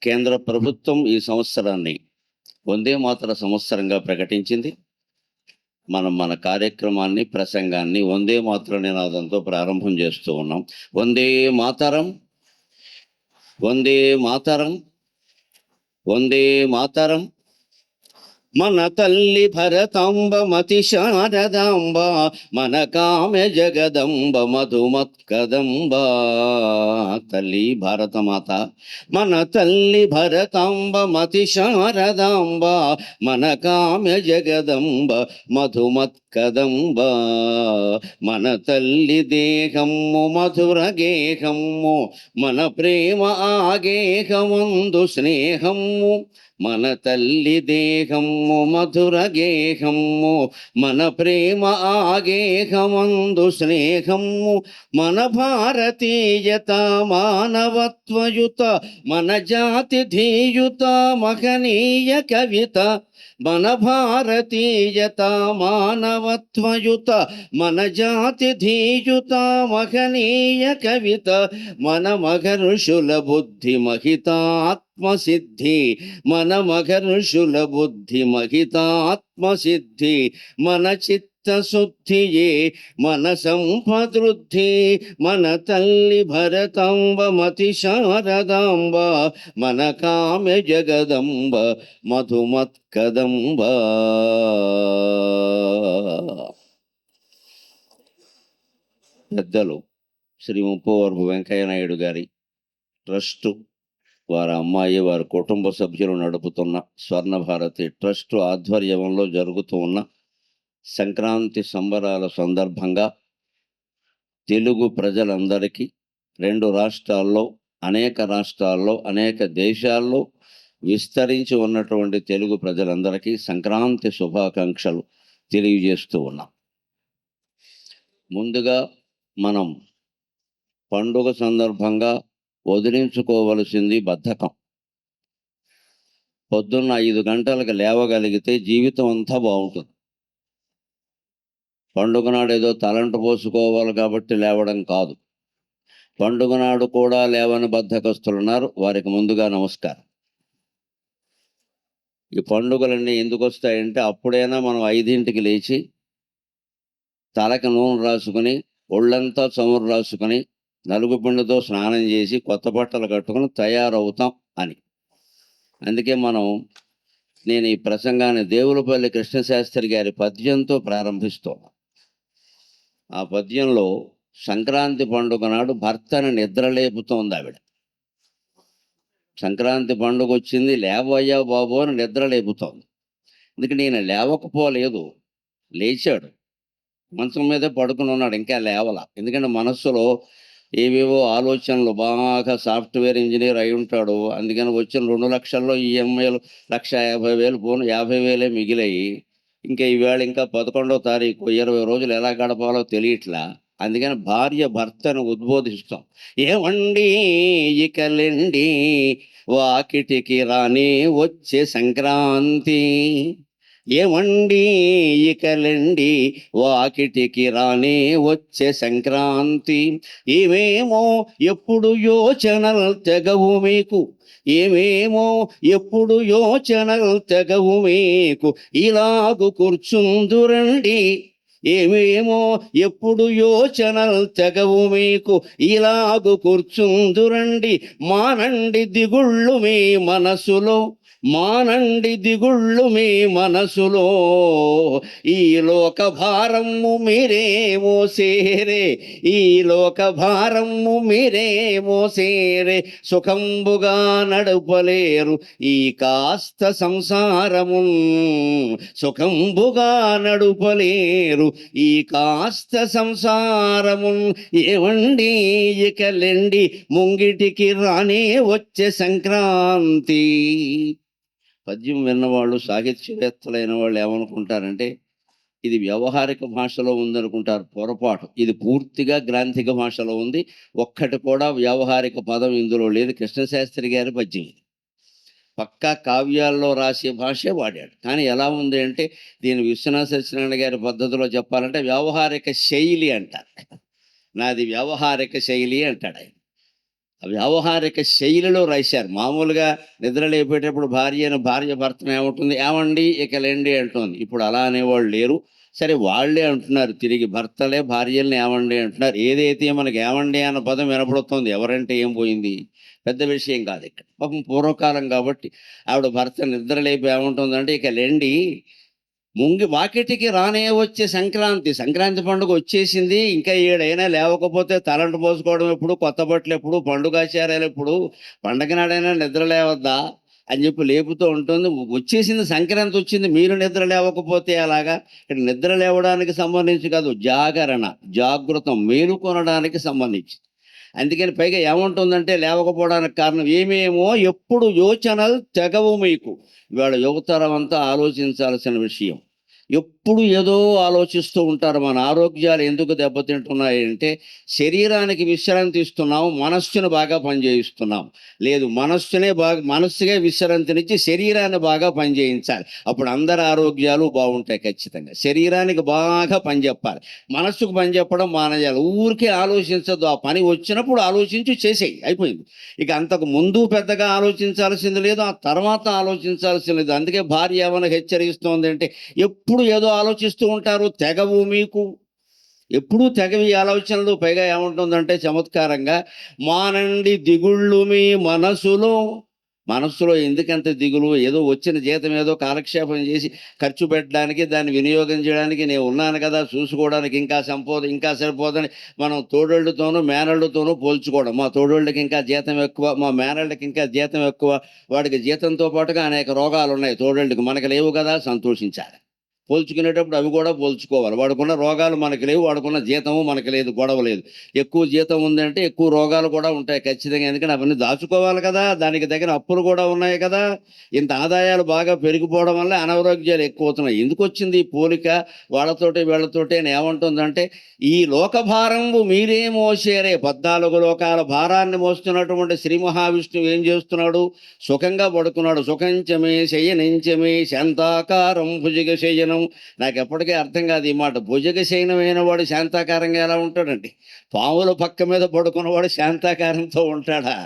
కేంద్ర ప్రభుత్వం ఈ సంవత్సరాన్ని వందే మాతర సంవత్సరంగా ప్రకటించింది. మనం మన కార్యక్రమాన్ని, ప్రసంగాన్ని వందే మాతర నినాదంతో ప్రారంభం చేస్తూ ఉన్నాం. వందే మాతరం, వందే మాతరం, వందే మాతరం. మన తల్లి భరతాంబ మతి శారదాంబ, మన కామె జగదంబ మధుమత్కదంబ. తల్లి భారతమాత, మన తల్లి భరతాంబ మతి శారదాంబ, మన కామె జగదంబ మధుమత్కదంబ. మన తల్లి దేహము మధుర గేహము, మన ప్రేమ ఆగేహమందు స్నేహము. మన తల్లి దేహము మధుర గేహము, మన ప్రేమ ఆగేహమందు స్నేహము. మన భారతీయత మానవత్వయుత, మన జాతి ధీయుత మహనీయ కవిత. మన భారతీయత మానవత్వయుత, మన జాతి ధీయుత మహనీయ కవిత. మన మహర్షుల బుద్ధి మహితాత్మసిద్ధి, మన మహర్షుల బుద్ధి మహితాత్మసిద్ధి. మన చిత్తశుద్ధియే మన సంపదృద్ధి. మన తల్లి భరతాంబ మతి శారదాంబ, మన కామ్య జగదంబ మధుమత్కదంబ. పెద్దలు శ్రీ ముప్పవరపు వెంకయ్య నాయుడు గారి ట్రస్టు, వారి అమ్మాయి, వారి కుటుంబ సభ్యులు నడుపుతున్న స్వర్ణభారతి ట్రస్టు ఆధ్వర్యంలో జరుగుతూ ఉన్న సంక్రాంతి సంబరాల సందర్భంగా తెలుగు ప్రజలందరికీ రెండు రాష్ట్రాల్లో, అనేక దేశాల్లో విస్తరించి ఉన్నటువంటి తెలుగు ప్రజలందరికీ సంక్రాంతి శుభాకాంక్షలు తెలియజేస్తూ ఉన్నాం. ముందుగా మనం పండుగ సందర్భంగా వదిలించుకోవలసింది బద్ధకం. పొద్దున్న 5 గంటలకు లేవగలిగితే జీవితం అంతా బాగుంటుంది. పండుగ నాడు ఏదో తలంటు పోసుకోవాలి కాబట్టి లేవడం కాదు. పండుగ నాడు కూడా లేవని బద్ధకస్తులున్నారు, వారికి ముందుగా నమస్కారం. ఈ పండుగలన్నీ ఎందుకు వస్తాయంటే అప్పుడైనా మనం 5ంటికి లేచి తలకి నూనె రాసుకుని, ఒళ్ళంతా చమురు రాసుకుని, నలుగు పిండితో స్నానం చేసి, కొత్త బట్టలు కట్టుకుని తయారవుతాం అని. అందుకే నేను ఈ ప్రసంగాన్ని దేవులపల్లి కృష్ణశాస్త్రి గారి పద్యంతో ప్రారంభిస్తాను. ఆ పద్యంలో సంక్రాంతి పండుగ నాడు భర్తను నిద్రలేపుతోంది ఆవిడ. సంక్రాంతి పండుగ వచ్చింది, లేవయ్యా బాబు అని నిద్రలేపుతోంది. ఎందుకంటే ఈయన లేవకపోలేదు, లేచాడు, మంచం మీదే పడుకుని ఉన్నాడు, ఇంకా లేవల. ఎందుకంటే మనస్సులో ఏవేవో ఆలోచనలు, బాగా సాఫ్ట్వేర్ ఇంజనీర్ అయి ఉంటాడు. అందుకని వచ్చిన 2 లక్షల్లో ఈఎంఐలు 1,50,000 పోను 50,000 మిగిలాయి. ఇంకా ఈవేళ ఇంకా 11వ తారీఖు, 20 రోజులు ఎలా గడపాలో తెలియట్లా. అందుకని భార్య భర్తను ఉద్బోధిస్తాం. ఏమండి ఇకలెండి వాకిటికి రాని వచ్చే సంక్రాంతి, ఏమండి ఇకలండి వాకిటికి రానే వచ్చే సంక్రాంతి. ఏమేమో ఎప్పుడు యోచనలు తెగవు మీకు, ఏమేమో ఎప్పుడు యోచనలు తెగవు మీకు, ఇలాగు కూర్చుందురండి. ఏమేమో ఎప్పుడు యోచనలు తెగవు మీకు, ఇలాగు కూర్చుందురండి. మానండి దిగుళ్ళు మీ మనసులో, మానండి దిగుళ్ళు మీ మనసులో. ఈ లోక భారము మీరే మోసేరే, ఈ లోక భారము మీరే మోసేరే. సుఖంబుగా నడుపలేరు ఈ కాస్త సంసారము, సుఖంబుగా నడుపలేరు ఈ కాస్త సంసారము. ఏమండి ఇకలెండి ముంగిటికి రానే వచ్చే సంక్రాంతి. పద్యం విన్నవాళ్ళు, సాహిత్యవేత్తలైన వాళ్ళు ఏమనుకుంటారంటే ఇది వ్యవహారిక భాషలో ఉందనుకుంటారు. పొరపాటు. ఇది పూర్తిగా గ్రాంథిక భాషలో ఉంది. ఒక్కటి కూడా వ్యవహారిక పదం ఇందులో లేదు. కృష్ణశాస్త్రి గారి పద్యం ఇది. పక్కా కావ్యాల్లో రాసే భాషే వాడాడు. కానీ ఎలా ఉంది అంటే దీని విశ్వనాథ సత్యనారాయణ గారి పద్ధతిలో చెప్పాలంటే వ్యవహారిక శైలి అంటారు. నాది వ్యవహారిక శైలి అంటాడు ఆయన. వ్యవహారిక శైలిలో రాశారు. మామూలుగా నిద్ర లేపేటప్పుడు భార్య భర్తను ఏమంటుంది, "ఏవండి ఇక లెండి" అంటుంది. ఇప్పుడు అలా అనేవాళ్ళు లేరు. సరే వాళ్ళే అంటున్నారు తిరిగి భర్తలే భార్యల్ని ఏవండి అంటున్నారు. ఏదైతే మనకి ఏవండి అన్న పదం వినపడుతోంది. ఎవరంటే ఏం పోయింది? పెద్ద విషయం కాదు ఇక్కడ. పాపం పూర్వకాలం కాబట్టి ఆవిడ భర్త నిద్ర లేపి ఏమంటుందంటే, "ఇక లెండి వాకిటికి రానే వచ్చే సంక్రాంతి. సంక్రాంతి పండుగ వచ్చేసింది. ఇంకా ఏడైనా లేవకపోతే తలంటు పోసుకోవడం ఎప్పుడు? కొత్త బట్టలెప్పుడు? పండుగాచారాలెప్పుడు? పండగ నాడైనా నిద్ర లేవద్దా?" అని చెప్పి లేపుతూ ఉంటుంది. వచ్చేసింది సంక్రాంతి వచ్చింది. మీరు నిద్ర లేవకపోతే ఎలాగా? ఇక్కడ నిద్ర లేవడానికి సంబంధించి కాదు. జాగరణ, జాగృతం, మేలుకొనడానికి సంబంధించి. అందుకని పైగా ఏముంటుందంటే లేవకపోవడానికి కారణం ఏమేమో ఎప్పుడు యోచనలు తెగవు మీకు. ఇవాళ యువతరం అంతా ఆలోచించాల్సిన విషయం. ఎప్పుడు ఏదో ఆలోచిస్తూ ఉంటారు. మన ఆరోగ్యాలు ఎందుకు దెబ్బతింటున్నాయంటే శరీరానికి విశ్రాంతి ఇస్తున్నాం, మనస్సును బాగా పనిచేయిస్తున్నాం. లేదు, మనస్సుకే విశ్రాంతినిచ్చి శరీరాన్ని బాగా పనిచేయించాలి. అప్పుడు అందరి ఆరోగ్యాలు బాగుంటాయి ఖచ్చితంగా. శరీరానికి బాగా పని చెప్పాలి, మనస్సుకు పని చెప్పడం మానేయాలి. ఊరికే ఆలోచించద్దు. ఆ పని వచ్చినప్పుడు ఆలోచించి చేసేయి, అయిపోయింది. ఇక అంతకు ముందు పెద్దగా ఆలోచించాల్సింది లేదు, ఆ తర్వాత ఆలోచించాల్సింది లేదు. అందుకే భార్య ఏమైనా హెచ్చరిస్తోంది అంటే ఎప్పుడు ఏదో ఆలోచిస్తూ ఉంటారు, తెగవు మీకు. ఎప్పుడూ తెగవి ఆలోచనలు. పైగా ఏముంటుందంటే చమత్కారంగా, "మానండి దిగుళ్ళు మీ మనసులో." మనస్సులో ఎందుకంత దిగులు? ఏదో వచ్చిన జీతం ఏదో కాలక్షేపం చేసి ఖర్చు పెట్టడానికి, దాన్ని వినియోగం చేయడానికి నేను ఉన్నాను కదా, చూసుకోవడానికి ఇంకా సరిపోదని మనం తోడోళ్ళతోనూ మేనళ్ళతోనూ పోల్చుకోవడం. మా తోడోళ్ళకి ఇంకా జీతం ఎక్కువ, మా మేనళ్ళకి ఇంకా జీతం ఎక్కువ. వాడికి జీతంతో పాటుగా అనేక రోగాలు ఉన్నాయి తోడోళ్ళకి, మనకు లేవు కదా, సంతోషించాలి. పోల్చుకునేటప్పుడు అవి కూడా పోల్చుకోవాలి. వాడికున్న రోగాలు మనకు లేవు, వాడికున్న జీతము మనకు లేదు, గొడవ లేదు. ఎక్కువ జీతం ఉందంటే ఎక్కువ రోగాలు కూడా ఉంటాయి ఖచ్చితంగా. ఎందుకంటే అవన్నీ దాచుకోవాలి కదా, దానికి తగిన అప్పులు కూడా ఉన్నాయి కదా. ఇంత ఆదాయాలు బాగా పెరిగిపోవడం వల్ల అనారోగ్యాలు ఎక్కువవుతున్నాయి. ఎందుకొచ్చింది ఈ పోలిక వాళ్ళతోటి వీళ్ళతోటి అని? ఏమంటుందంటే, "ఈ లోకభారంబు మీరే మోసేరే." 14 లోకాల భారాన్ని మోస్తున్నటువంటి శ్రీ మహావిష్ణువు ఏం చేస్తున్నాడు? సుఖంగా పడుకున్నాడు. "సుఖంచమే శయనించమే శాంతాకారం భుజగ శయనం." నాకు ఎప్పటికీ అర్థం కాదు ఈ మాట. భుజగ శయనమైన వాడు శాంతాకారంగా ఎలా ఉంటాడండి? పాముల పక్క మీద పడుకున్నవాడు శాంతాకారంతో ఉంటాడా?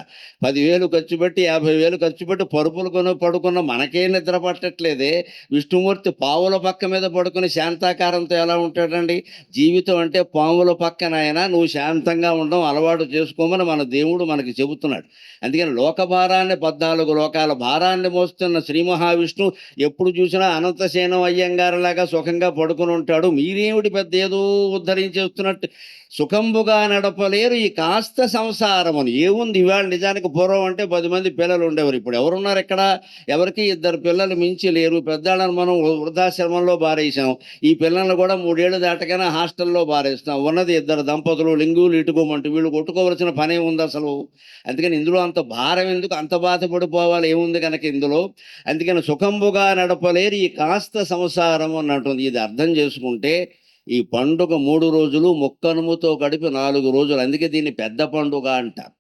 10,000 ఖర్చు పెట్టి 50,000 ఖర్చు పెట్టి పరుపులు కొని పడుకున్న మనకే నిద్ర పట్టట్లేదే, విష్ణుమూర్తి పావుల పక్క మీద పడుకుని శాంతాకారంతో ఎలా ఉంటాడండి? జీవితం అంటే పాముల పక్కన అయినా నువ్వు శాంతంగా ఉండడం అలవాటు చేసుకోమని మన దేవుడు మనకి చెబుతున్నాడు. అందుకని లోకభారాన్ని 14 లోకాల భారాన్ని మోస్తున్న శ్రీ మహావిష్ణువు ఎప్పుడు చూసినా అనంతసేనం అయ్యంగారులాగా సుఖంగా పడుకుని ఉంటాడు. మీరేమిటి పెద్ద ఏదో ఉద్ధరించేస్తున్నట్టు సుఖంబుగా నడపలేరు ఈ కాస్త సంసారమును. ఏముంది ఇవాళ? నిజానికి పూర్వం అంటే 10 మంది పిల్లలు ఉండేవారు. ఇప్పుడు ఎవరున్నారు ఇక్కడ? ఎవరికి 2 పిల్లలు మించి లేరు. పెద్దాళ్ళని మనం వృద్ధాశ్రమంలో బారేసాం. ఈ పిల్లల్ని కూడా 3 ఏళ్ళు దాటగానే హాస్టల్లో బారేస్తాం. ఉన్నది 2 దంపతులు, లింగులు ఇటుకోమంటూ వీళ్ళు కొట్టుకోవలసిన పనే ఉంది అసలు. అందుకని ఇందులో అంత భారం ఎందుకు? అంత బాధపడిపోవాలి ఏముంది కనుక ఇందులో? అందుకని సుఖంబుగా నడపలేరు ఈ కాస్త సంసారం అన్నట్టుంది. ఇది అర్థం చేసుకుంటే ఈ పండుగ 3 రోజులు ముక్కనుముతో గడిపి 4 రోజులు. అందుకే దీన్ని పెద్ద పండుగ అంటారు.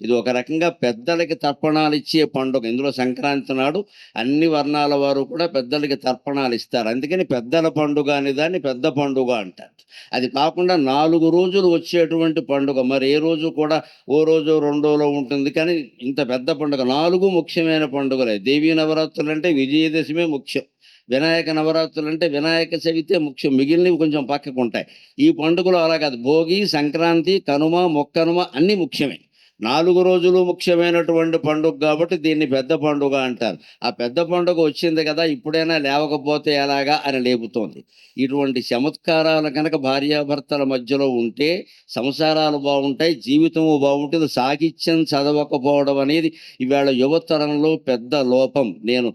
ఇది ఒక రకంగా పెద్దలకి తర్పణాలిచ్చే పండుగ. ఇందులో సంక్రాంతి నాడు అన్ని వర్ణాల వారు కూడా పెద్దలకి తర్పణాలు ఇస్తారు. అందుకని పెద్దల పండుగ అనే దాన్ని పెద్ద పండుగ అంటారు. అది కాకుండా 4 రోజులు వచ్చేటువంటి పండుగ. మరి ఏ రోజు కూడా ఓ రోజో రెండోలో ఉంటుంది. కానీ ఇంత పెద్ద పండుగ 4 ముఖ్యమైన పండుగలే. దేవీ నవరాత్రులు అంటే విజయదశమి ముఖ్యం. వినాయక నవరాత్రులు అంటే వినాయక చవితే ముఖ్యం. మిగిలినవి కొంచెం పక్కకుంటాయి. ఈ పండుగలు అలా కాదు. భోగి, సంక్రాంతి, కనుమ, మొక్కనుమ అన్నీ ముఖ్యమే. 4 రోజులు ముఖ్యమైనటువంటి పండుగ కాబట్టి దీన్ని పెద్ద పండుగ అంటారు. ఆ పెద్ద పండుగ వచ్చింది కదా, ఇప్పుడైనా లేవకపోతే ఎలాగా అని లేపుతోంది. ఇటువంటి చమత్కారాలు కనుక భార్యాభర్తల మధ్యలో ఉంటే సంసారాలు బాగుంటాయి, జీవితము బాగుంటుంది. సాహిత్యం చదవకపోవడం అనేది ఇవాళ యువతరంలో పెద్ద లోపం. నేను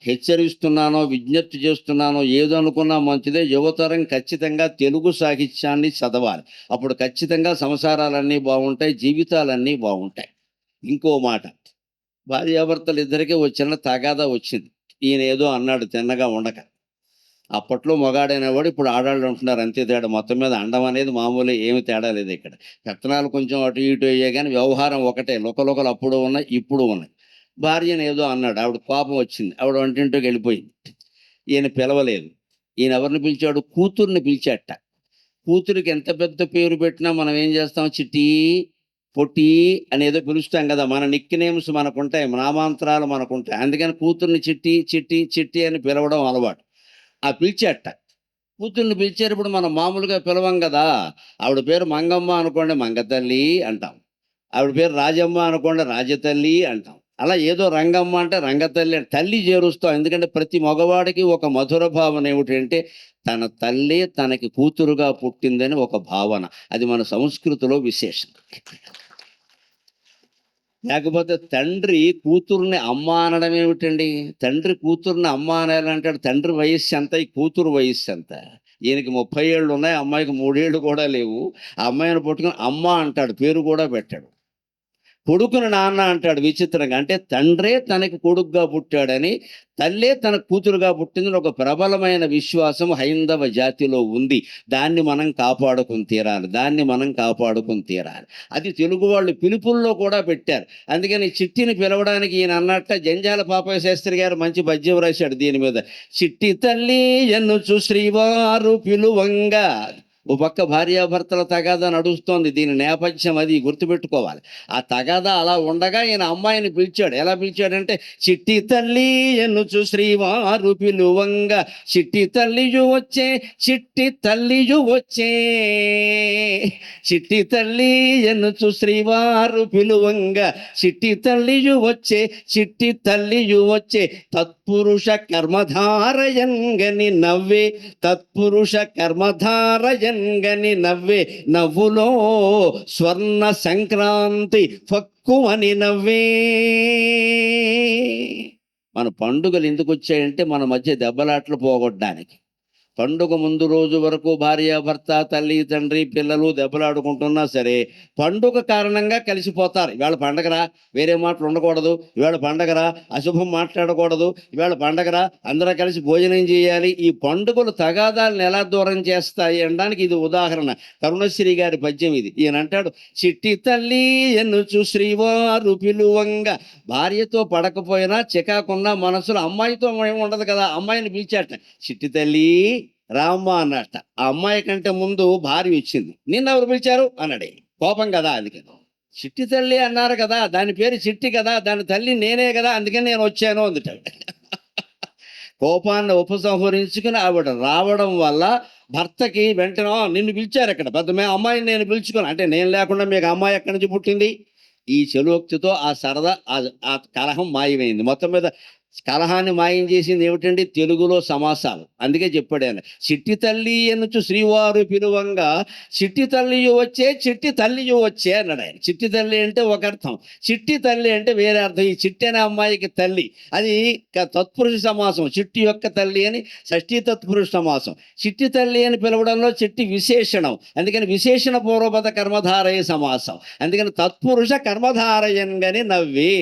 హెచ్చరిస్తున్నానో, విజ్ఞప్తి చేస్తున్నానో, ఏదనుకున్నా మంచిదే. యువతరం ఖచ్చితంగా తెలుగు సాహిత్యాన్ని చదవాలి. అప్పుడు ఖచ్చితంగా సంసారాలన్నీ బాగుంటాయి, జీవితాలన్నీ బాగుంటాయి. ఇంకో మాట, భార్యాభర్తలు ఇద్దరికీ ఓ చిన్న తగాదా వచ్చింది. ఈయన ఏదో అన్నాడు తిన్నగా ఉండక. అప్పట్లో మగాడనేవాడు, ఇప్పుడు ఆడాళ్ళు ఉంటున్నారు, అంతే తేడా. మొత్తం మీద అండం అనేది మామూలే, ఏమి తేడా లేదు ఇక్కడ. పెత్తనాలు కొంచెం అటు ఇటు అయ్యాయి కానీ వ్యవహారం ఒకటే. లుకలుకలు అప్పుడు ఉన్నాయి, ఇప్పుడు ఉన్నాయి. భార్యను ఏదో అన్నాడు, ఆవిడ కోపం వచ్చింది. ఆవిడ వంటింట్లోకి వెళ్ళిపోయింది. ఈయన పిలవలేదు. ఈయన ఎవరిని పిలిచాడు? కూతుర్ని పిలిచాట. కూతురికి ఎంత పెద్ద పేరు పెట్టినా మనం ఏం చేస్తాం? చిట్టి పొట్టి అనేదో పిలుస్తాం కదా, మన నిక్ నేమ్స్ మనకుంటాయి, నామాంతరాలు మనకుంటాయి. అందుకని కూతుర్ని చిట్టి చిట్టి చిట్టి అని పిలవడం అలవాటు. ఆ పిలిచేట కూతుర్ని పిలిచేటప్పుడు మనం మామూలుగా పిలవం కదా. ఆవిడ పేరు మంగమ్మ అనుకోండి, మంగతల్లి అంటాం. ఆవిడ పేరు రాజమ్మ అనుకోండి, రాజతల్లి అంటాం. అలా ఏదో రంగమ్మ అంటే రంగతల్లి అని తల్లి చేరుస్తాం. ఎందుకంటే ప్రతి మగవాడికి ఒక మధుర భావన ఏమిటంటే తన తల్లి తనకి కూతురుగా పుట్టిందని ఒక భావన. అది మన సంస్కృతిలో విశేషం. లేకపోతే తండ్రి కూతుర్ని అమ్మ అనడం ఏమిటండి? తండ్రి కూతుర్ని అమ్మ అనాలంటాడు. తండ్రి వయస్సు ఎంత? ఈ కూతురు వయస్సు ఎంత? ఈయనకి 30 ఏళ్ళు ఉన్నాయి, అమ్మాయికి 3 ఏళ్ళు కూడా లేవు. ఆ అమ్మాయిని పట్టుకుని అమ్మ అంటాడు, పేరు కూడా పెట్టాడు. కొడుకుని నాన్న అంటాడు విచిత్రంగా. అంటే తండ్రే తనకి కొడుకుగా పుట్టాడని, తల్లే తన కూతురుగా పుట్టిందని ఒక ప్రబలమైన విశ్వాసం హైందవ జాతిలో ఉంది. దాన్ని మనం కాపాడుకుని తీరాలి. అది తెలుగు వాళ్ళు పిలుపుల్లో కూడా పెట్టారు. అందుకని చిట్టిని పిలవడానికి ఈయన అన్నట్ట జంజాల పాపయ్య శాస్త్రి గారు మంచి పద్యం రాశాడు దీని మీద. చిట్టి తల్లి ఎన్నుచు శ్రీవారు పిలువంగా. ఓ పక్క భార్యాభర్తల తగాదా నడుస్తోంది. దీని నేపథ్యం అది గుర్తుపెట్టుకోవాలి. ఆ తగాదా అలా ఉండగా ఈయన అమ్మాయిని పిలిచాడు. ఎలా పిలిచాడంటే, చిట్టి తల్లి ఎన్నుచు శ్రీవారు పిలువంగా, చిట్టి తల్లియు వచ్చే, చిట్టి తల్లియు వచ్చే, చిట్టి తల్లి ఎన్నుచు శ్రీవారు పిలువంగా, చిట్టి తల్లియు వచ్చే, చిట్టి తల్లియు వచ్చే, తత్పురుష కర్మధారయంగని నవ్వే, తత్పురుష కర్మధారయంగని నవ్వే, నవ్వులో స్వర్ణ సంక్రాంతి ఫక్కువని నవ్వే. మన పండుగలు ఎందుకు వచ్చాయంటే మన మధ్య దెబ్బలాట్లు పోగొట్టడానికి. పండుగ ముందు రోజు వరకు భార్యాభర్త, తల్లి తండ్రి పిల్లలు దెబ్బలాడుకుంటున్నా సరే పండుగ కారణంగా కలిసిపోతారు. ఇవాళ పండగరా, వేరే మాటలు ఉండకూడదు, ఇవాళ పండగరా, అశుభం మాట్లాడకూడదు, ఇవాళ పండగరా, అందరూ కలిసి భోజనం చేయాలి. ఈ పండుగలు తగాదాలను ఎలా దూరం చేస్తాయి అనడానికి ఇది ఉదాహరణ. కరుణశ్రీ గారి పద్యం ఇది. ఈయన అంటాడు, చిట్టి తల్లి ఎన్నుచు శ్రీవారు పిలువంగా. భార్యతో పడకపోయినా చికాకున్నా మనసులో అమ్మాయితో ఏమి ఉండదు కదా, అమ్మాయిని పిలిచాట. చిట్టి తల్లి రామ్మ అన్నట్ట. ఆ అమ్మాయి కంటే ముందు భార్య ఇచ్చింది. నిన్న ఎవరు పిలిచారు అన్నాడు. కోపం కదా, అందుకని చిట్టి తల్లి అన్నారు కదా, దాని పేరు చిట్టి కదా, దాని తల్లి నేనే కదా, అందుకని నేను వచ్చాను అందుట. కోపాన్ని ఉపసంహరించుకుని ఆవిడ రావడం వల్ల భర్తకి వెంటనే నిన్ను పిలిచారు ఇక్కడ పెద్ద అమ్మాయిని నేను పిలుచుకోను అంటే, నేను లేకుండా మీకు అమ్మాయి ఎక్కడి నుంచి పుట్టింది? ఈ చెలోక్తితో ఆ సరదా ఆ కలహం మాయమైంది. మొత్తం మీద కలహాన్ని మాయం చేసింది ఏమిటండి? తెలుగులో సమాసాలు. అందుకే చెప్పాడు ఆయన, చిట్టి తల్లి ఎనుచు శ్రీవారు పిలువంగా, చిట్టి తల్లియు వచ్చే, చిట్టి తల్లియు వచ్చే అన్నాడు ఆయన. చిట్టి తల్లి అంటే ఒక అర్థం, చిట్టి తల్లి అంటే వేరే అర్థం. ఈ చిట్టి అనే అమ్మాయికి తల్లి, అది తత్పురుష సమాసం. చిట్టి యొక్క తల్లి అని షష్ఠీ తత్పురుష సమాసం. చిట్టి తల్లి అని పిలవడంలో చిట్టి విశేషణం, అందుకని విశేషణ పూర్వపద కర్మధారయ సమాసం. అందుకని తత్పురుష కర్మధారయంగాని నవ్వి.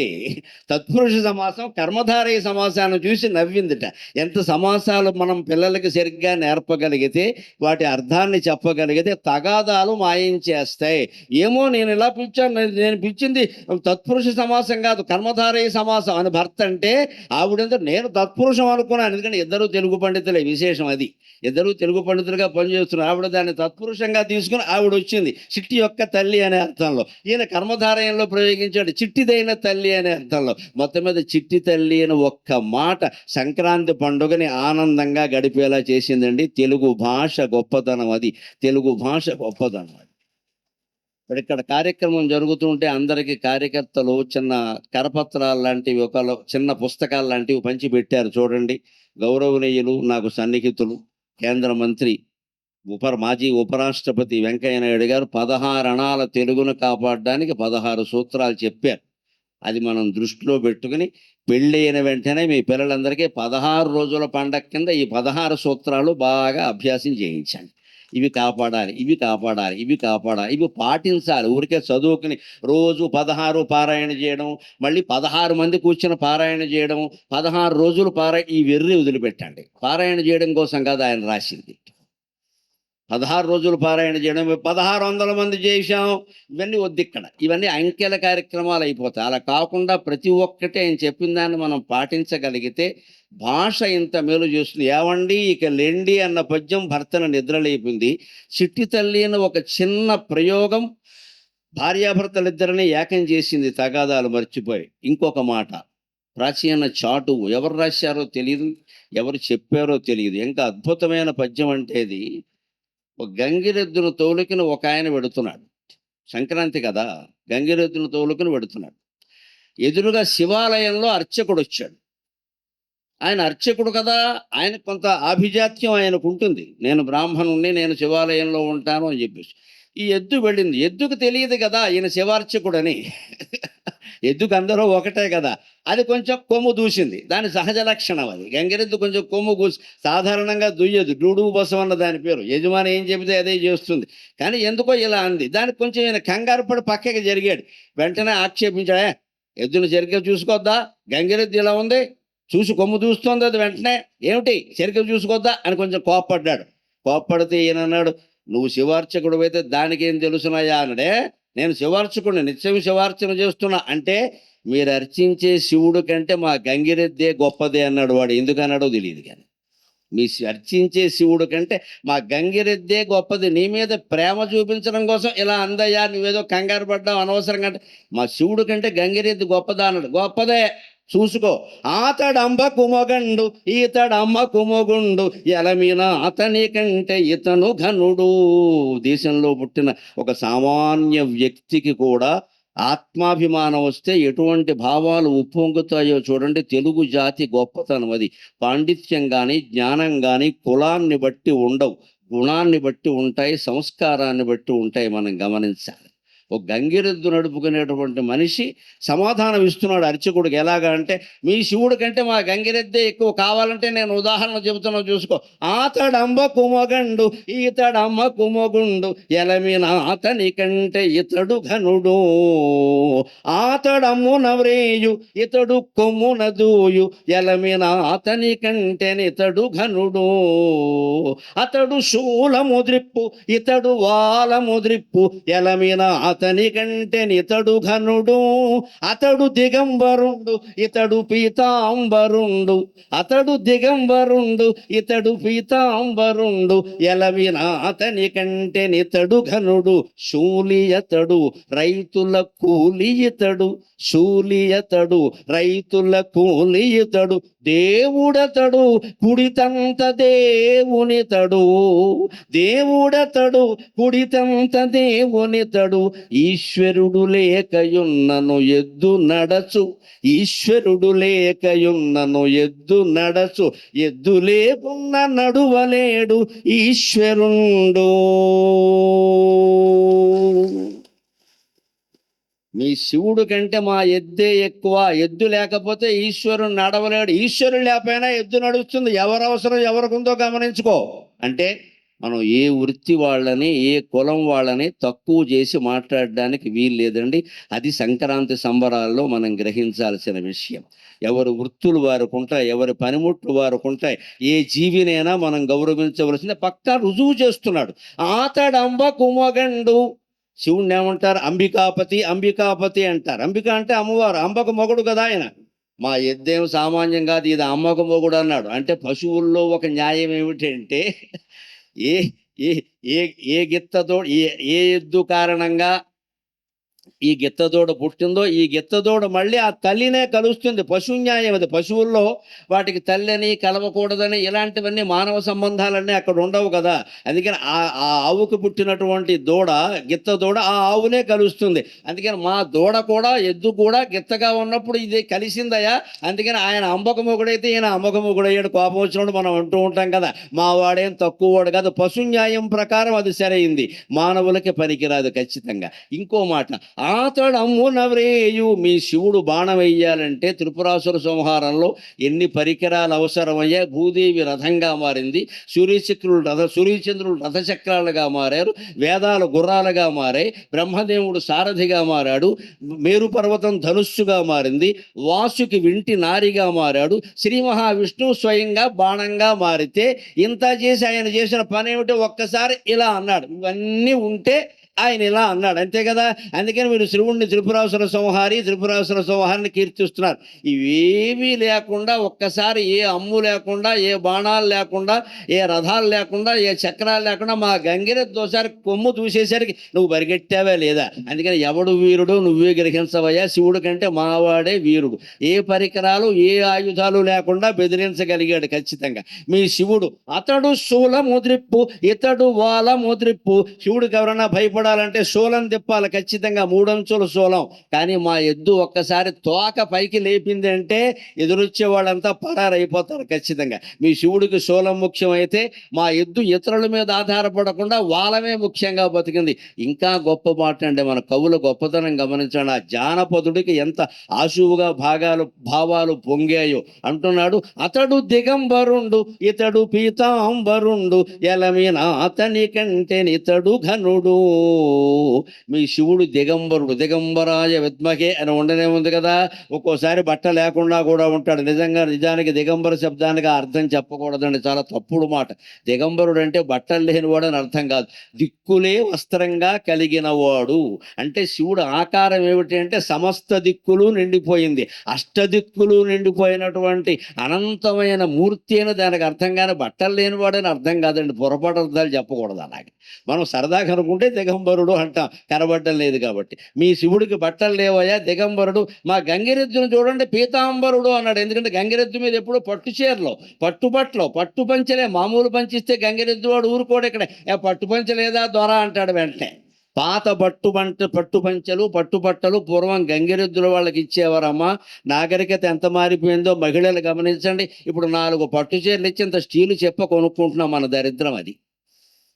తత్పురుష సమాసం కర్మధారయ సమాసాన్ని చూసి నవ్విందిట. ఎంత సమాసాలు మనం పిల్లలకి సరిగ్గా నేర్పగలిగితే, వాటి అర్థాన్ని చెప్పగలిగితే తగాదాలు మాయం చేస్తాయి. ఏమో నేను ఇలా పిలిచాను, నేను పిలిచింది తత్పురుష సమాసం కాదు కర్మధారయ సమాసం అని భర్త అంటే, ఆవిడంతా నేను తత్పురుషం అనుకున్నాను. ఎందుకంటే ఇద్దరు తెలుగు పండితులే, విశేషం అది. ఇద్దరు తెలుగు పండితులుగా పనిచేస్తున్నారు. ఆవిడ దాన్ని తత్పురుషంగా తీసుకుని ఆవిడ వచ్చింది చిట్టి యొక్క తల్లి అనే అర్థంలో. ఈయన కర్మధారయంలో ప్రయోగించాడు చిట్టిదైన తల్లి అనే అర్థంలో. మొత్తం మీద చిట్టి తల్లి అని ఒక్క మాట సంక్రాంతి పండుగని ఆనందంగా గడిపేలా చేసిందండి. తెలుగు భాష గొప్పతనం అది. తెలుగు భాష గొప్పతనం అది. ఇక్కడ కార్యక్రమం జరుగుతుంటే అందరికీ కార్యకర్తలు చిన్న కరపత్రాలు లాంటివి, ఒక చిన్న పుస్తకాలు లాంటివి పంచి పెట్టారు చూడండి. గౌరవనీయులు, నాకు సన్నిహితులు, కేంద్ర మంత్రి, మాజీ ఉపరాష్ట్రపతి వెంకయ్య నాయుడు గారు 16 అణాల తెలుగును కాపాడడానికి 16 సూత్రాలు చెప్పారు. అది మనం దృష్టిలో పెట్టుకుని పెళ్ళైన వెంటనే మీ పిల్లలందరికీ 16 రోజుల పండగ కింద ఈ 16 సూత్రాలు బాగా అభ్యాసం చేయించండి. ఇవి కాపాడాలి, ఇవి కాపాడాలి, ఇవి కాపాడాలి, ఇవి పాటించాలి. ఊరికే చదువుకుని రోజు 16 పారాయణ చేయడం, మళ్ళీ 16 మంది కూర్చుని పారాయణ చేయడం, 16 రోజులు ఈ వెర్రి వదిలిపెట్టండి. పారాయణ చేయడం కోసం కాదు ఆయన రాసింది. 16 రోజులు పారాయణ చేయడం, 1600 మంది చేశాం, ఇవన్నీ వద్దు ఇక్కడ. ఇవన్నీ అంకెల కార్యక్రమాలు అయిపోతాయి. అలా కాకుండా ప్రతి ఒక్కటి ఆయన చెప్పిన దాన్ని మనం పాటించగలిగితే భాష ఇంత మేలు చేస్తుంది. ఏవండి ఇక లెండి అన్న పద్యం భర్తను నిద్రలేపింది. చిట్టి తల్లి అని ఒక చిన్న ప్రయోగం భార్యాభర్తలిద్దరిని ఏకం చేసింది తగాదాలు మర్చిపోయి. ఇంకొక మాట, ప్రాచీన చాటువు ఎవరు రాశారో తెలియదు, ఎవరు చెప్పారో తెలియదు. ఇంకా అద్భుతమైన పద్యం అంటే ఇది. ఒక గంగిరెద్దును తోలుకుని ఒక ఆయన వెడుతున్నాడు. సంక్రాంతి కదా, గంగిరెద్దును తోలుకుని వెడుతున్నాడు. ఎదురుగా శివాలయంలో అర్చకుడు వచ్చాడు. ఆయన అర్చకుడు కదా, ఆయన కొంత ఆభిజాత్యం ఆయనకు ఉంటుంది. నేను బ్రాహ్మణుణ్ణి, నేను శివాలయంలో ఉంటాను అని చెప్పేసి. ఈ ఎద్దు వెళ్ళింది. ఎద్దుకు తెలియదు కదా ఈయన శివార్చకుడని. ఎద్దుకు అందరూ ఒకటే కదా. అది కొంచెం కొమ్ము దూసింది. దాని సహజ లక్షణం అది. గంగిరెద్దు కొంచెం కొమ్ము కూసి సాధారణంగా దుయ్యదు. డూడు బసవన్న దాని పేరు. యజమాని ఏం చెబితే అదే చేస్తుంది. కానీ ఎందుకో ఇలా అంది. దానికి కొంచెం ఈయన కంగారు పడి పక్కకి జరిగాడు. వెంటనే ఆక్షేపించాడే, ఎద్దును సరిగ్గా చూసుకోవద్దా, గంగిరెద్దు ఇలా ఉంది, చూసి కొమ్ము దూస్తోంది, అది వెంటనే ఏమిటి సరిగ్గా చూసుకోవద్దా అని కొంచెం కోప్పడ్డాడు. కోప్పడితే ఈయన అన్నాడు, నువ్వు శివార్చకుడు అయితే దానికేం తెలుసునాయా అన్నాడే. నేను శివార్చకుడిని, నిత్యం శివార్చన చేస్తున్నా అంటే మీరు అర్చించే శివుడు కంటే మా గంగిరెద్దే గొప్పదే అన్నాడు. వాడు ఎందుకన్నాడో తెలియదు. కానీ మీ అర్చించే శివుడు కంటే మా గంగిరెద్దే గొప్పది, నీ మీద ప్రేమ చూపించడం కోసం ఇలా అందయ్యా, నువ్వేదో కంగారు పడ్డావు అనవసరంగా అంటే మా శివుడు కంటే గంగిరెద్దు గొప్పదా అన్నాడు. గొప్పదే, చూసుకో. ఆతడంబ కుమగండు ఈతడమ్మ కుమగుండు ఎలమిన అతని కంటే ఇతను ఘనుడు. దేశంలో పుట్టిన ఒక సామాన్య వ్యక్తికి కూడా ఆత్మాభిమానం వస్తే ఎటువంటి భావాలు ఉప్పొంగుతాయో చూడండి. తెలుగు జాతి గొప్పతనం అది. పాండిత్యం కానీ, జ్ఞానం కానీ కులాన్ని బట్టి ఉండవు, గుణాన్ని బట్టి ఉంటాయి, సంస్కారాన్ని బట్టి ఉంటాయి. మనం గమనించాలి. ఒక గంగిరెద్దు నడుపుకునేటువంటి మనిషి సమాధానం ఇస్తున్నాడు అర్చకుడికి. ఎలాగా అంటే, మీ శివుడి కంటే మా గంగిరెద్దే ఎక్కువ, కావాలంటే నేను ఉదాహరణ చెబుతున్నా చూసుకో. ఆతడంబ కుమగండు ఈతడమ్మ కుమగుండు ఎలమిన అతని కంటే ఇతడు ఘనుడు. ఆతడమ్మున వ్రేయు ఇతడు కొమ్మున దూయు ఎలమిన అతని కంటెనితడు ఘనుడు. అతడు శూలము ద్రిప్పు ఇతడు వాలము ద్రిప్పు ఎలమిన అతని కంటెనితడు ఘనుడు. అతడు దిగంబరుండు ఇతడు పీతాంబరుండు. అతడు దిగంబరుండు ఇతడు పీతాంబరుండు ఎలవిన అతని కంటెనితడు ఘనుడు. శూలియతడు రైతుల కూలియతడు, శూలియతడు రైతుల కూలియతడు. దేవుడతడు కుడితంత దేవునితడు, దేవుడతడు కుడితంత దేవునితడు. ఈశ్వరుడు లేకయున్నను ఎద్దు నడచు, ఈశ్వరుడు లేకయున్నను ఎద్దు నడచు. ఎద్దు లేకున్న నడువలేడు ఈశ్వరుండు. మీ శివుడు కంటే మా ఎద్దే ఎక్కువ, ఎద్దు లేకపోతే ఈశ్వరుడు నడవలేడు, ఈశ్వరుడు లేకపోయినా ఎద్దు నడుస్తుంది. ఎవరు అవసరం ఎవరికుందో గమనించుకో. అంటే మనం ఏ వృత్తి వాళ్ళని, ఏ కులం వాళ్ళని తక్కువ చేసి మాట్లాడడానికి వీలు లేదండి. అది సంక్రాంతి సంబరాల్లో మనం గ్రహించాల్సిన విషయం. ఎవరి వృత్తులు వారికి ఉంటాయి, ఎవరి పనిముట్లు వారికి ఉంటాయి. ఏ జీవినైనా మనం గౌరవించవలసిందే. పక్కా రుజువు చేస్తున్నాడు. ఆతడంబ కుమగండు. శివుణ్ణి ఏమంటారు? అంబికాపతి, అంబికాపతి అంటారు. అంబిక అంటే అమ్మవారు, అంబకు మొగుడు కదా ఆయన. మా ఎద్దేం సామాన్యం కాదు, ఇది అమ్మకు మొగుడు అన్నాడు. అంటే పశువుల్లో ఒక న్యాయం ఏమిటంటే, ఏ ఏ ఏ ఏ గిత్తతో ఏ ఎద్దు కారణంగా ఈ గిత్తదూడ పుట్టిందో, ఈ గిత్తదూడ మళ్ళీ ఆ తల్లినే కలుస్తుంది. పశు న్యాయం అది. పశువుల్లో వాటికి తల్లిని కలవకూడదని ఇలాంటివన్నీ మానవ సంబంధాలన్నీ అక్కడ ఉండవు కదా. అందుకని ఆ ఆవుకు పుట్టినటువంటి దూడ, గిత్తదూడ ఆ ఆవునే కలుస్తుంది. అందుకని మా దూడ కూడా, ఎద్దు కూడా గిత్తగా ఉన్నప్పుడు ఇది కలిసిందయా. అందుకని ఆయన అంబకముగుడైతే ఈయన అంబకముగుడయ్యాడు. కోపం వచ్చినప్పుడు మనం అంటూ ఉంటాం కదా, మా వాడేం తక్కువ వాడు కాదు. పశు న్యాయం ప్రకారం అది సరైంది, మానవులకి పనికిరాదు ఖచ్చితంగా. ఇంకో మాట, ఆతడమ్మున వ్రేయు. మీ శివుడు బాణం వేయాలంటే త్రిపురాసుర సంహారంలో ఎన్ని పరికరాలు అవసరమయ్యా. భూదేవి రథంగా మారింది, సూర్యచంద్రులు రథచక్రాలుగా మారారు, వేదాలు గుర్రాలుగా మారాయి, బ్రహ్మదేవుడు సారథిగా మారాడు, మేరు పర్వతం ధనుస్సుగా మారింది, వాసుకి వింటి నారిగా మారాడు, శ్రీ మహావిష్ణువు స్వయంగా బాణంగా మారితే ఇంత చేసి ఆయన చేసిన పని ఏమిటో ఒక్కసారి ఇలా అన్నాడు. ఇవన్నీ ఉంటే ఆయన ఇలా అన్నాడు, అంతే కదా. అందుకని అందుకని మీరు శివుణ్ణి త్రిపురాసుర సంహారిని కీర్తిస్తున్నారు. ఇవేమీ లేకుండా ఒక్కసారి ఏ అమ్ము లేకుండా, ఏ బాణాలు లేకుండా, ఏ రథాలు లేకుండా, ఏ చక్రాలు లేకుండా మా గంగిరెద్దు ఒకసారి కొమ్ము చూసేసరికి నువ్వు పరిగెట్టావా లేదా? అందుకని ఎవడు వీరుడు నువ్వే గ్రహించవయ్యా, శివుడు కంటే మావాడే వీరుడు. ఏ పరికరాలు ఏ ఆయుధాలు లేకుండా బెదిరించగలిగాడు ఖచ్చితంగా మీ శివుడు. అతడు శూల ముద్రిప్పు ఇతడు వాల ముద్రిప్పు. శివుడికి ఎవరన్నా భయపడాలంటే శూలం తిప్పాలి ఖచ్చితంగా, 3 అంచుల శూలం. కానీ మా ఎద్దు ఒక్కసారి తోక పైకి లేపింది అంటే ఎదురొచ్చే వాళ్ళంతా పరారైపోతారు ఖచ్చితంగా. మీ శివుడికి శూలం ముఖ్యమైతే మా ఎద్దు ఇతరుల మీద ఆధారపడకుండా వాళ్ళమే ముఖ్యంగా బతికింది. ఇంకా గొప్ప మాట అంటే మన కవుల గొప్పతనం గమనించండి. ఆ జానపదుడికి ఎంత ఆశువుగా భావాలు పొంగాయో అంటున్నాడు. అతడు దిగంబరుండు ఇతడు పీతాంబరుండు ఎలమిన అతని కంటే ఇతడు ఘనుడు. మీ శివుడు దిగంబరుడు, దిగంబరాయ విద్మహే అని ఉండనే ఉంది కదా. ఒక్కోసారి బట్ట లేకుండా కూడా ఉంటాడు. నిజానికి దిగంబర శబ్దానికి అర్థం చెప్పకూడదండి, చాలా తప్పుడు మాట. దిగంబరుడు అంటే బట్టలు లేనివాడు అని అర్థం కాదు, దిక్కులే వస్త్రంగా కలిగిన వాడు. అంటే శివుడు ఆకారం ఏమిటి అంటే సమస్త దిక్కులు నిండిపోయింది, అష్టదిక్కులు నిండిపోయినటువంటి అనంతమైన మూర్తి అని దానికి అర్థం. కానీ బట్టలు లేనివాడని అర్థం కాదండి, పొరపాటు అర్థాలు చెప్పకూడదు. అలాగే మనం సరదాగా అనుకుంటే దిగంబరుడు అంటాం, కనబడ్డం లేదు కాబట్టి. మీ శివుడికి బట్టలు లేవయ్యా దిగంబరుడు. మా గంగిరెద్దును చూడండి పీతాంబరుడు అన్నాడు. ఎందుకంటే గంగిరెద్దు మీద ఎప్పుడు పట్టు చీరలో, పట్టుబట్టలో, పట్టు పంచలే. మామూలు పంచిస్తే గంగిరెద్దు వాడు ఊరుకోడు. ఇక్కడ పట్టు పంచ లేదా దొర అంటాడు వెంటనే. పాత పట్టుపంచలు పట్టుబట్టలు పూర్వం గంగిరెద్దుల వాళ్ళకి ఇచ్చేవారమ్మా. నాగరికత ఎంత మారిపోయిందో మహిళలు గమనించండి. ఇప్పుడు 4 పట్టు చీరలు ఇచ్చి ఇంత స్టీలు చెప్ప కొనుక్కుంటున్నాం. మన దరిద్రం అది.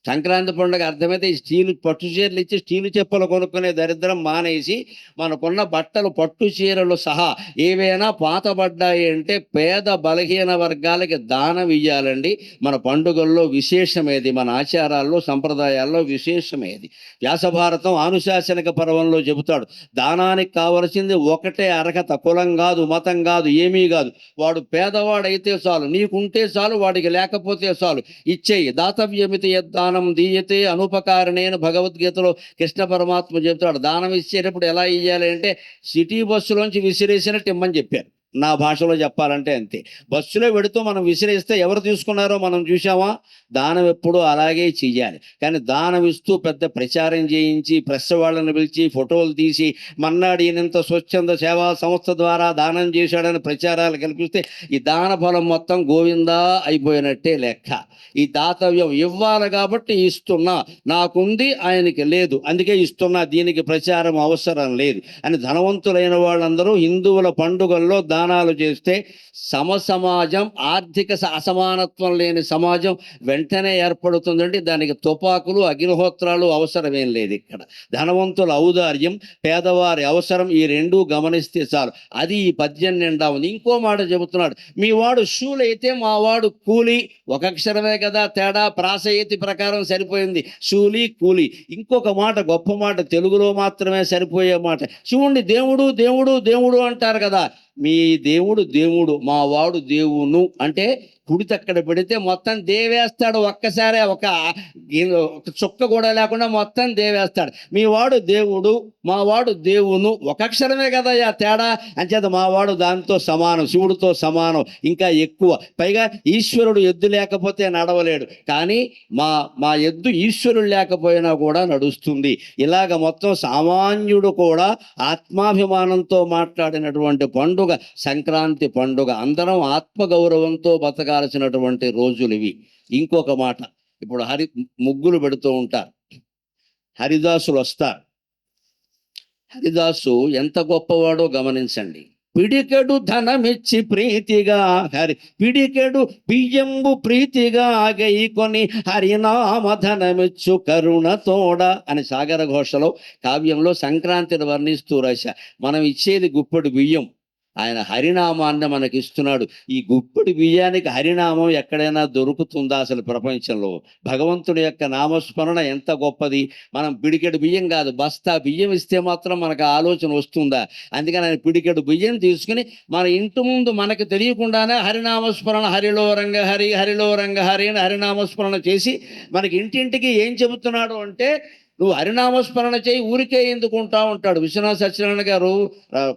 సంక్రాంతి పండుగ అర్థమైతే ఈ స్టీలు పట్టు చీరలు ఇచ్చి స్టీలు చెప్పులు కొనుక్కునే దరిద్రం మానేసి మనకున్న బట్టలు పట్టు చీరలు సహా ఏవైనా పాతబడ్డాయి అంటే పేద బలహీన వర్గాలకి దానం ఇయ్యాలండి. మన పండుగల్లో విశేషమేది, మన ఆచారాల్లో సంప్రదాయాల్లో విశేషమేది. వ్యాసభారతం ఆనుశాసనిక పర్వంలో చెబుతాడు, దానానికి కావలసింది ఒకటే అర్హత, కులం కాదు, మతం కాదు, ఏమీ కాదు. వాడు పేదవాడైతే చాలు, నీకుంటే చాలు, వాడికి లేకపోతే చాలు, ఇచ్చేయి. దాతవ్యమితి యద్దానం దీయతే అనుపకారణేన భగవద్గీతలో కృష్ణ పరమాత్మ చెప్తాడు. దానం ఇచ్చేటప్పుడు ఎలా ఇయ్యాలి అంటే సిటీ బస్సులోంచి విసిరేసినట్టు ఇమ్మని చెప్పారు. నా భాషలో చెప్పాలంటే అంతే. బస్సులో పెడుతూ మనం విసిరేస్తే ఎవరు తీసుకున్నారో మనం చూసామా? దానం ఎప్పుడూ అలాగే చెయ్యాలి. కానీ దానం ఇస్తూ పెద్ద ప్రచారం చేయించి ప్రెస్ వాళ్ళని పిలిచి ఫోటోలు తీసి మన్నాడు ఈయనంత స్వచ్ఛంద సేవా సంస్థ ద్వారా దానం చేశాడని ప్రచారాలు కల్పిస్తే ఈ దాన ఫలం మొత్తం గోవిందా అయిపోయినట్టే లెక్క. ఈ దాతవ్యం ఇవ్వాలి కాబట్టి ఇస్తున్నా, నాకుంది ఆయనకి లేదు అందుకే ఇస్తున్నా, దీనికి ప్రచారం అవసరం లేదు అని ధనవంతులైన వాళ్ళందరూ హిందువుల పండుగల్లో దానాలు చేస్తే సమాజం, ఆర్థిక అసమానత్వం లేని సమాజం వెంటనే ఏర్పడుతుందండి. దానికి తుపాకులు అగ్నిహోత్రాలు అవసరమేం లేదు. ఇక్కడ ధనవంతుల ఔదార్యం, పేదవారి అవసరం, ఈ రెండూ గమనిస్తే చాలు. అది ఈ పద్యం నిండా ఉంది. ఇంకో మాట చెబుతున్నాడు, మీ వాడు శూలైతే మా వాడు కూలి. ఒక అక్షరమే కదా తేడా, ప్రాసయతి ప్రకారం సరిపోయింది, శూలి కూలి. ఇంకొక మాట, గొప్ప మాట, తెలుగులో మాత్రమే సరిపోయే మాట. శివుణ్ణి దేవుడు దేవుడు దేవుడు అంటారు కదా. మీ దేవుడు దేవుడు, మా వాడు దేవును అంటే కుడితక్కడ పెడితే మొత్తం దేవేస్తాడు. ఒక్కసారే ఒక చుక్క కూడా లేకుండా మొత్తం దేవేస్తాడు. మీ వాడు దేవుడు, మా వాడు దేవును, ఒక అక్షరమే కదా తేడా. అంచేత మా వాడు దాంతో సమానం, శివుడితో సమానం, ఇంకా ఎక్కువ. పైగా ఈశ్వరుడు ఎద్దు లేకపోతే నడవలేడు, కానీ మా ఎద్దు ఈశ్వరుడు లేకపోయినా కూడా నడుస్తుంది. ఇలాగ మొత్తం సామాన్యుడు కూడా ఆత్మాభిమానంతో మాట్లాడినటువంటి పండుగ సంక్రాంతి పండుగ. అందరం ఆత్మగౌరవంతో బతకాల్సినటువంటి రోజులు ఇవి. ఇంకొక మాట, ఇప్పుడు ముగ్గులు పెడుతూ ఉంటారు, హరిదాసులు వస్తారు. హరిదాసు ఎంత గొప్పవాడో గమనించండి. పిడికెడు ధనమిచ్చి ప్రీతిగా పిడికెడు బియ్యంబు ప్రీతిగా గైకొని హరినామ ధనమిచ్చు కరుణ తోడ అని సాగర ఘోషలో కావ్యంలో సంక్రాంతిని వర్ణిస్తూ రాశా. మనం ఇచ్చేది గుప్పెడు బియ్యం, ఆయన హరినామాన్ని మనకి ఇస్తున్నాడు. ఈ గుప్పెడు బియ్యానికి హరినామం ఎక్కడైనా దొరుకుతుందా అసలు ప్రపంచంలో? భగవంతుడి యొక్క నామస్మరణ ఎంత గొప్పది. మనం పిడికెడు బియ్యం కాదు, బస్తా బియ్యం ఇస్తే మాత్రం మనకు ఆలోచన వస్తుందా? అందుకని ఆయన పిడికెడు బియ్యం తీసుకుని మన ఇంటి ముందు మనకు తెలియకుండానే హరినామస్మరణ, హరిలో రంగ హరి, హరిలో రంగ హరి అని హరినామస్మరణ చేసి మనకి ఇంటింటికి ఏం చెబుతున్నాడు అంటే, నువ్వు హరినామస్మరణ చేయి, ఊరికే ఎందుకుంటా ఉంటాడు. విశ్వనాథ సత్యనారాయణ గారు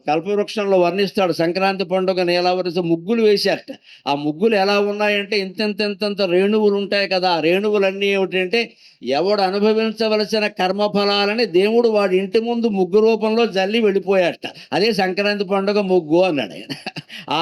కల్పవృక్షంలో వర్ణిస్తాడు. సంక్రాంతి పండుగ నీలావరిస ముగ్గులు వేశారట. ఆ ముగ్గులు ఎలా ఉన్నాయంటే ఇంతంత రేణువులు ఉంటాయి కదా. ఆ రేణువులన్నీ ఏమిటంటే ఎవడు అనుభవించవలసిన కర్మఫలాలని దేవుడు వాడి ఇంటి ముందు ముగ్గు రూపంలో జల్లి వెళ్ళిపోయాట. అదే సంక్రాంతి పండుగ ముగ్గు అన్నాడు ఆయన.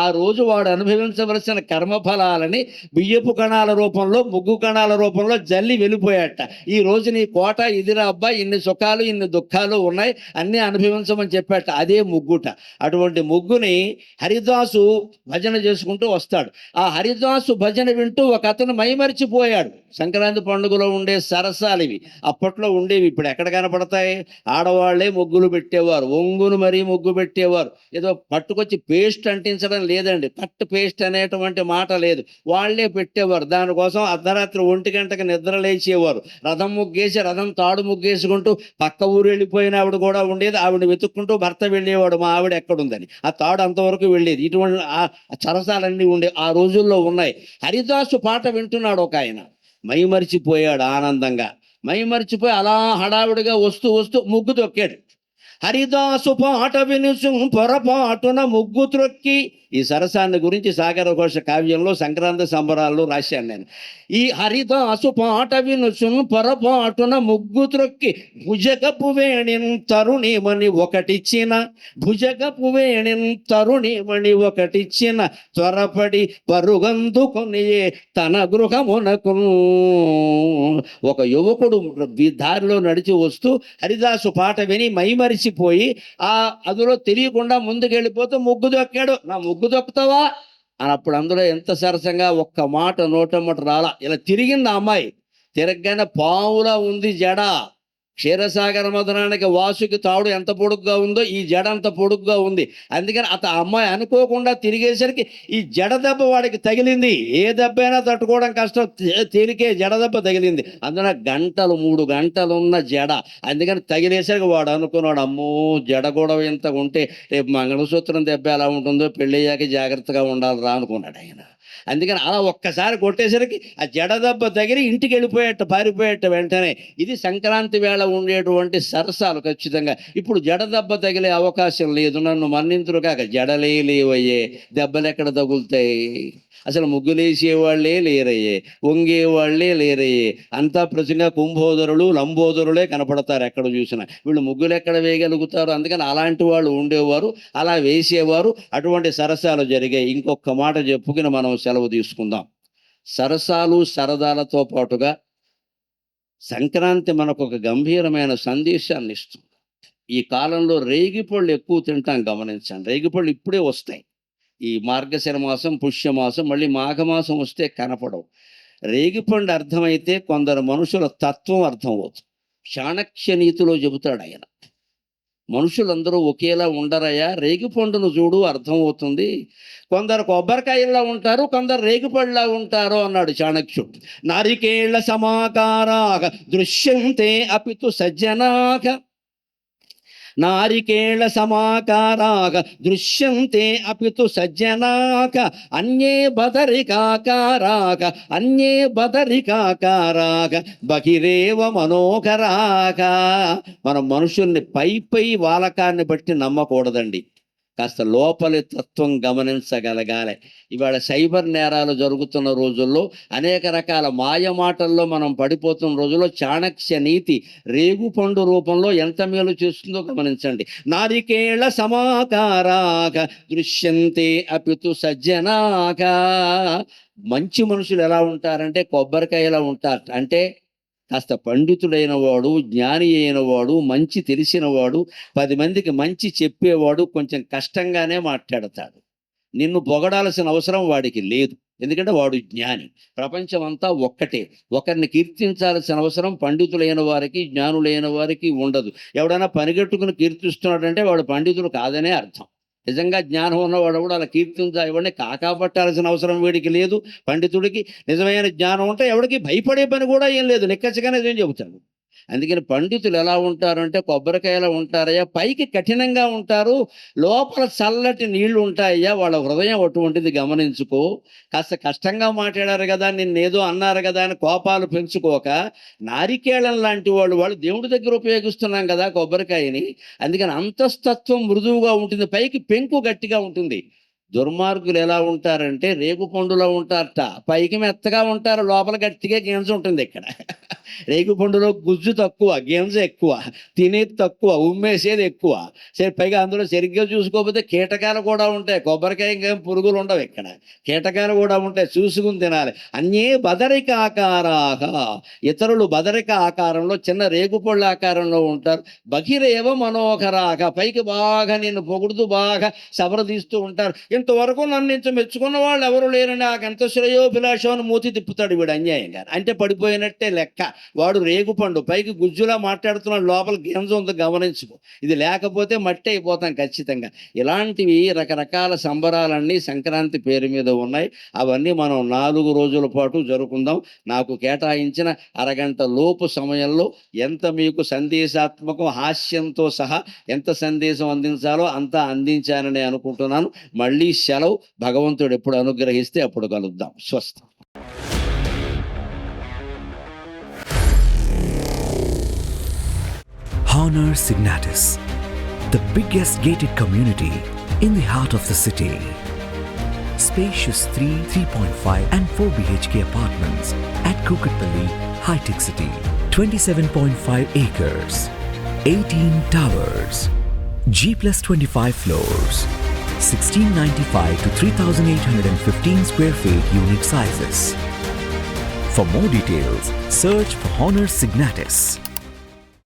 ఆ రోజు వాడు అనుభవించవలసిన కర్మఫలాలని బియ్యపు కణాల రూపంలో, ముగ్గు కణాల రూపంలో జల్లి వెళ్ళిపోయాట. ఈ రోజు నీ కోట ఇదిరా అబ్బాయి, ఇన్ని సుఖాలు ఇన్ని దుఃఖాలు ఉన్నాయి, అన్నీ అనుభవించమని చెప్పాట. అదే ముగ్గుట. అటువంటి ముగ్గుని హరిదాసు భజన చేసుకుంటూ వస్తాడు. ఆ హరిదాసు భజన వింటూ ఒక అతను మైమరిచిపోయాడు. సంక్రాంతి పండుగలో ఉండే సరసాలు ఇవి. అప్పట్లో ఉండేవి, ఇప్పుడు ఎక్కడ కనపడతాయి? ఆడవాళ్లే ముగ్గులు పెట్టేవారు, ఒంగును మరీ ముగ్గు పెట్టేవారు. ఏదో పట్టుకొచ్చి పేస్ట్ అంటించడం లేదండి, కట్ పేస్ట్ అనేటువంటి మాట లేదు, వాళ్లే పెట్టేవారు. దానికోసం అర్ధరాత్రి 1 గంటకు నిద్ర లేచేవారు. రథం ముగ్గేసి, రథం తాడు ముగ్గేసుకుంటూ పక్క ఊరు వెళ్ళిపోయిన ఆవిడ కూడా ఉండేది. ఆవిడ వెతుక్కుంటూ భర్త వెళ్ళేవాడు, మా ఆవిడ ఎక్కడుందని. ఆ తాడు అంతవరకు వెళ్ళేది. ఇటువంటి సరసాలన్నీ ఉండే ఆ రోజుల్లో ఉన్నాయి. హరిదాసు పాట వింటున్నాడు ఒక ఆయన, మైమరిచిపోయాడు ఆనందంగా. మైమరిచిపోయి అలా హడావిడిగా వస్తూ వస్తూ ముగ్గు తొక్కాడు. హరిదాసు పాట వినుసు పొరపాటున ముగ్గు త్రొక్కి. ఈ సరసాన్ని గురించి సాగర ఘోష కావ్యంలో సంక్రాంతి సంబరాల్లో రాశాను నేను. ఈ హరిదాసు పాట వినుసు పొరపాటున ముగ్గు త్రొక్కి భుజగపు వేణిన్ తరుణిమణి ఒకటిచ్చిన, భుజగపు వేణిన్ తరుణిమణి ఒకటిచ్చిన, త్వరపడి పరుగందుకొని తన గృహమునకు. ఒక యువకుడు దారిలో నడిచి వస్తూ హరిదాసు పాట విని మైమరిచిపోయి అందులో తెలియకుండా ముందుకెళ్ళిపోతూ ముగ్గు దొక్కాడు. నా ముగ్గు దొక్కుతావా అని. అప్పుడు అందులో ఎంత సరసంగా ఒక్క మాట నోటమ్మట రాలా. ఇలా తిరిగింది ఆ అమ్మాయి. తిరగగానే పావులా ఉంది జడ. క్షీరసాగర మదనానికి వాసుకి తాడు ఎంత పొడుగ్గా ఉందో ఈ జడ అంత పొడుగ్గా ఉంది. అందుకని అమ్మాయి అనుకోకుండా తిరిగేసరికి ఈ జడ దెబ్బ వాడికి తగిలింది. ఏ దెబ్బ అయినా తట్టుకోవడం కష్టం, తేలికే జడ దెబ్బ తగిలింది. అందున 3 గంటలు ఉన్న జడ. అందుకని తగిలేసరికి వాడు అనుకున్నాడు, అమ్మో జడ కూడా ఇంత ఉంటే రేపు మంగళసూత్రం దెబ్బ ఎలా ఉంటుందో, పెళ్ళయ్యాక జాగ్రత్తగా ఉండాలి రా అనుకున్నాడు ఆయన. అందుకని అలా ఒక్కసారి కొట్టేసరికి ఆ జడ దెబ్బ తగిలి ఇంటికి వెళ్ళిపోయేట, పారిపోయేట వెంటనే. ఇది సంక్రాంతి వేళ ఉండేటువంటి సరసాలు. ఖచ్చితంగా ఇప్పుడు జడ దెబ్బ తగిలే అవకాశం లేదు. నన్ను మన్నింతురు కాక జడలే లేవయ్యే, దెబ్బలు ఎక్కడ తగులుతాయి? అసలు ముగ్గులేసేవాళ్లే లేరయ్యే, వంగేవాళ్లే లేరయ్యే. అంతా ప్రజంగా కుంభోదరులు లంబోదరులే కనపడతారు ఎక్కడ చూసినా. వీళ్ళు ముగ్గులు ఎక్కడ వేయగలుగుతారు? అందుకని అలాంటి వాళ్ళు ఉండేవారు, అలా వేసేవారు. అటువంటి సరసాలు జరిగాయి. ఇంకొక మాట చెప్పుకుని మనం సెలవు తీసుకుందాం. సరసాలు సరదాలతో పాటుగా సంక్రాంతి మనకు ఒక గంభీరమైన సందేశాన్ని ఇస్తుంది. ఈ కాలంలో రేగిపళ్ళు ఎక్కువ తింటాం, గమనించండి. రేగిపళ్ళు ఇప్పుడే వస్తాయి. ఈ మార్గశిర మాసం, పుష్యమాసం, మళ్ళీ మాఘమాసం వస్తే కనపడవు. రేగిపండు అర్థమైతే కొందరు మనుషుల తత్వం అర్థమవుతుంది. చాణక్య నీతిలో చెబుతాడు ఆయన, మనుషులందరూ ఒకేలా ఉండరయ్యా, రేగిపండును చూడు అర్థమవుతుంది. కొందరు కొబ్బరికాయల్లా ఉంటారు, కొందరు రేగిపళ్ళలా ఉంటారు అన్నాడు చాణక్యుడు. నారికేళ సమాకారాగ దృశ్యంతే అపితు సజ్జనాక, నారికేళ సమాకారాగ దృశ్యంతే అపితు సజ్జనాక, అన్యే బదరికాకారాక, అన్యే బదరికాకారాక, బహిరేవ మనోకరాక. మనం మనుషుల్ని పై వాలకాన్ని బట్టి నమ్మకూడదండి. కాస్త లోపలి తత్వం గమనించగలగాలి. ఇవాళ సైబర్ నేరాలు జరుగుతున్న రోజుల్లో, అనేక రకాల మాయ మాటల్లో మనం పడిపోతున్న రోజుల్లో చాణక్య నీతి రేగుపండు రూపంలో ఎంత మేలు చేస్తుందో గమనించండి. నారికేళ సమాకారాక దృశ్యంతే అపితు సజ్జనాక. మంచి మనుషులు ఎలా ఉంటారంటే కొబ్బరికాయలా ఉంటారు. అంటే కాస్త పండితుడైన వాడు, జ్ఞాని అయిన వాడు, మంచి తెలిసినవాడు, 10 మందికి మంచి చెప్పేవాడు, కొంచెం కష్టంగానే మాట్లాడతాడు. నిన్ను పొగడాల్సిన అవసరం వాడికి లేదు, ఎందుకంటే వాడు జ్ఞాని. ప్రపంచం అంతా ఒక్కటే. ఒకరిని కీర్తించాల్సిన అవసరం పండితులైన వారికి, జ్ఞానులైన వారికి ఉండదు. ఎవడైనా పనిగట్టుకుని కీర్తిస్తున్నాడంటే వాడు పండితుడు కాదనే అర్థం. నిజంగా జ్ఞానం ఉన్నవాడు కూడా అలా కీర్తించాలని కాకాపట్టాల్సిన అవసరం వీడికి లేదు. పండితుడికి నిజమైన జ్ఞానం ఉంటే ఎవడికి భయపడే పని కూడా ఏం లేదు, నిక్కచ్చిగానే ఏం చెబుతాడు. అందుకని పండితులు ఎలా ఉంటారంటే కొబ్బరికాయలా ఉంటారయ్యా, పైకి కఠినంగా ఉంటారు, లోపల చల్లటి నీళ్లు ఉంటాయ్యా, వాళ్ళ హృదయం అటువంటిది గమనించుకో. కాస్త కష్టంగా మాట్లాడారు కదా, నిన్నేదో అన్నారు కదా అని కోపాలు పెంచుకోక, నారికేళం లాంటి వాళ్ళు దేవుడి దగ్గర ఉపయోగిస్తున్నాం కదా కొబ్బరికాయని, అందుకని అంతస్తత్వం మృదువుగా ఉంటుంది, పైకి పెంకు గట్టిగా ఉంటుంది. దుర్మార్గులు ఎలా ఉంటారంటే రేగు పండులో ఉంటారట, పైకి మెత్తగా ఉంటారు, లోపల గట్టిగా గింజ ఉంటుంది. ఇక్కడ రేగు పండులో గుజ్జు తక్కువ, గింజ ఎక్కువ, తినేది తక్కువ, ఉమ్మేసేది ఎక్కువ. సరే, పైగా అందులో సరిగ్గా చూసుకోకపోతే కీటకాలు కూడా ఉంటాయి. కొబ్బరికాయ ఇంకేం పురుగులు ఉండవు, ఇక్కడ కీటకాలు కూడా ఉంటాయి, చూసుకుని తినాలి. అన్యే బదరిక ఆకారాహ, ఇతరులు బదరిక ఆకారంలో చిన్న రేగుపళ్ళ ఆకారంలో ఉంటారు. బహిరేవ మనోహరాహ, పైకి బాగా నిన్ను పొగుడుతూ బాగా సవరదీస్తూ ఉంటారు. ఇంతవరకు నన్ను ఇంత మెచ్చుకున్న వాళ్ళు ఎవరు లేరని నాకెంత శ్రేయోభిలాషం అని మూతి తిప్పుతాడు వీడు అన్యాయంగా. అంటే పడిపోయినట్టే లెక్క. వాడు రేగుపండు, పైకి గుజ్జులా మాట్లాడుతున్నాడు, లోపల గింజ ఉంది, గమనించుకో. ఇది లేకపోతే మట్టి అయిపోతాం ఖచ్చితంగా. ఇలాంటివి రకరకాల సంబరాలన్నీ సంక్రాంతి పేరు మీద ఉన్నాయి. అవన్నీ మనం 4 రోజుల పాటు జరుపుకుందాం. నాకు కేటాయించిన అరగంట లోపు సమయంలో ఎంత మీకు సందేశాత్మకం, హాస్యంతో సహా ఎంత సందేశం అందించాలో అంతా అందించానని అనుకుంటున్నాను. మళ్ళీ సెలవు. భగవంతుడు ఎప్పుడు అనుగ్రహిస్తే అప్పుడు కలుద్దాం. స్వస్తి. Honor Signatus, the biggest gated community in the heart of the city. Spacious 3, 3.5 and 4 BHK apartments at Kukatpalli, High-Tech City. 27.5 acres, 18 towers, G+25 floors, 1695 to 3815 square feet unit sizes. For more details, search for Honor Signatus.